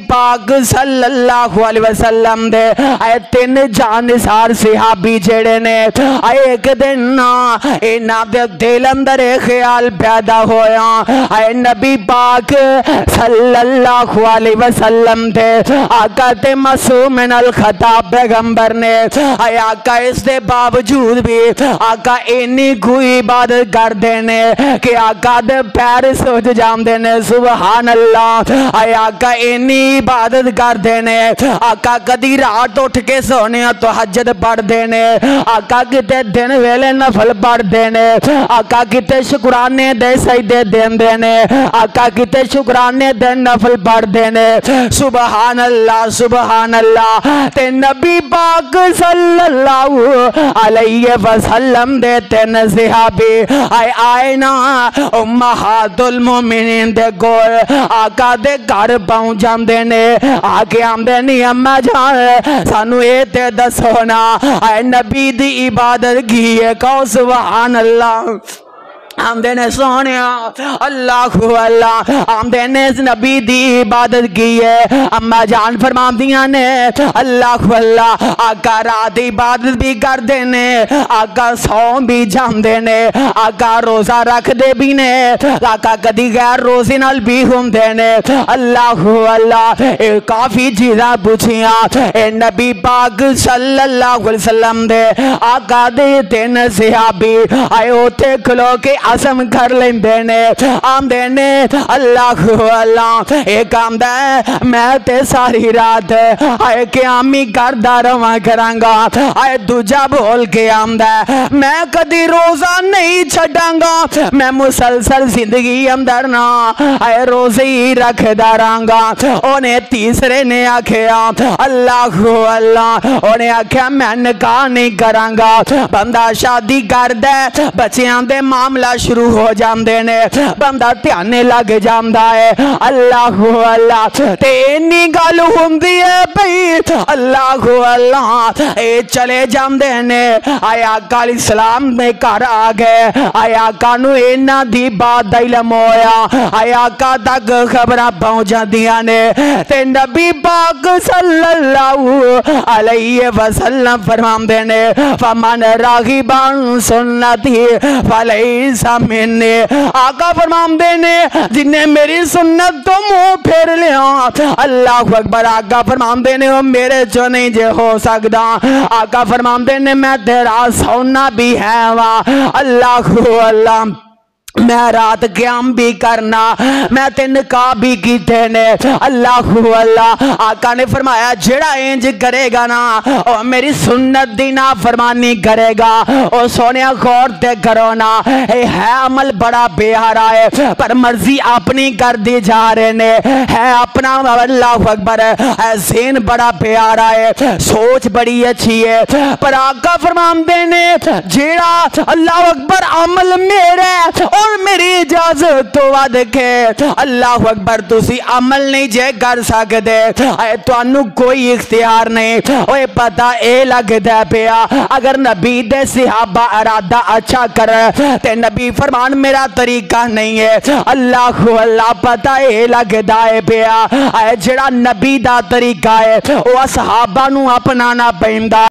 पाक सल्लल्लाहु अलैहि वसल्लम दे आए तीन जानसार सहाबी जेड़े ने आए एक दिन ना इन्हां दे दिल अंदर ख्याल पैदा होया आए नबी पाक सल्लल्लाहु अलैहि वसल्लम दे आका ते मासूम मिनल खता पैगंबर ने आए आका इस दे बावजूद भी आका इन्नी कोई इबादत करदे ने कि आका दे पैर सुज जांदे ने सुभान अल्लाह। आए आका इन्नी इबादत करते ने आका कदी रात उठ के सोने तो हजत पढ़ते ने आका किते दिन वेले नफल पढ़ते ने आका किते शुकराने दे सजदे देंदे ने आका किते शुकराने दे नफल पढ़ते ने सुभान अल्लाह। ते नबी पाक सल्लल्लाहु अलैहि वसल्लम दे तीन सहाबी आए ना उम्महातुल मोमिनीन दे कोल आका दे घर पहुंच जाते ने आके आमदे नहीं अम्मा जान सानू ये ते दसो ना आए नबी दी इबादत की है कहो सुभान अल्लाह। आमदे ने सोने अल्लाह अल्लाह आमदे ने नबी दी इबादत की है अम्मा जान फरमादियां ने अल्लाह अल्लाह आका रात इबादत भी करते ने आका सौ भी जाते ने आका रोजा रखते भी ने आका कदी गैर रोजे नाल भी होंदे ने अल्लाह अल्लाह। काफी चीज़ां पूछियां नबी पाक सल्लल्लाहु अलैहि वसल्लम दे आका दे तीन सहाबी आए उथे खलो के असम कर लेंदे ने आंदे ने अल्लाह अल्लाह। एक आंदा मैं ते सारी रात आए क्यामी करदा रवा करांगा आए दूजा बोल के आंदा मैं कदी रोजा नहीं छड़ांगा मैं मुसलसल जिंदगी अंदर ना आए रोजे ही रखदा रहांगा। उन्हें तीसरे ने आखिया अल्लाह अल्लाह उन्हें आखिया मैं निकाह नहीं करांगा बंदा शादी करदा बच्चियां दे मामला शुरू हो जाते ने बंदा ध्यान लग जाता है अल्लाह अल्लाह। ते इन्नी गल हुंदी है भाई अल्लाह अल्लाह ये चले जाते ने आए आका इस्लाम में घर आ गए आए आका नू इन्हां दी बात दा इल्म होया आए आका तक खबरां पहुंच जांदियां ने ते नबी पाक सल्लल्लाहु अलैहि वसल्लम फरमांदे ने फमन रागिबन सुन्नती फलैसा मिन्नी आका फरमांदे ने जिन्हें मेरी सुन्नत तो मुंह फेर लिया अल्लाह अकबर आका फरमांदे ने मेरे चो नहीं जे हो सकता आका फरमांदे ने मैं तेरा सोना भी है वा अल्लाह अल्लाह। मैं रात क्याम भी करना मैं ते निकाह भी कीते ने अल्लाह अल्लाह। आका ने फरमाया जेड़ा इंज करेगा ना और मेरी सुन्नत दी ना फरमानी करेगा और सोने गौर ते करो ना ये है अमल बड़ा बेहारा है पर मर्जी अपनी कर दी जा रहे ने है अपना अल्लाह अकबर है ज़हन बड़ा प्यारा है सोच बड़ी अच्छी है पर आका फरमाते ने जेड़ा अल्लाह अकबर अमल मेरा और मेरी इजाजत तो वध के अल्लाह अकबर तुसी अमल नहीं जे कर सकते तुहानू कोई इख्तियार नहीं ओए पता ए लगदा पिया अगर नबी दे सहाबा इरादा अच्छा कर ते नबी फरमान मेरा तरीका नहीं है अल्लाह अल्लाह पता ए लगदा है पिया जेड़ा नबी दा तरीका है वह सहाबा नू अपनाना पैंदा।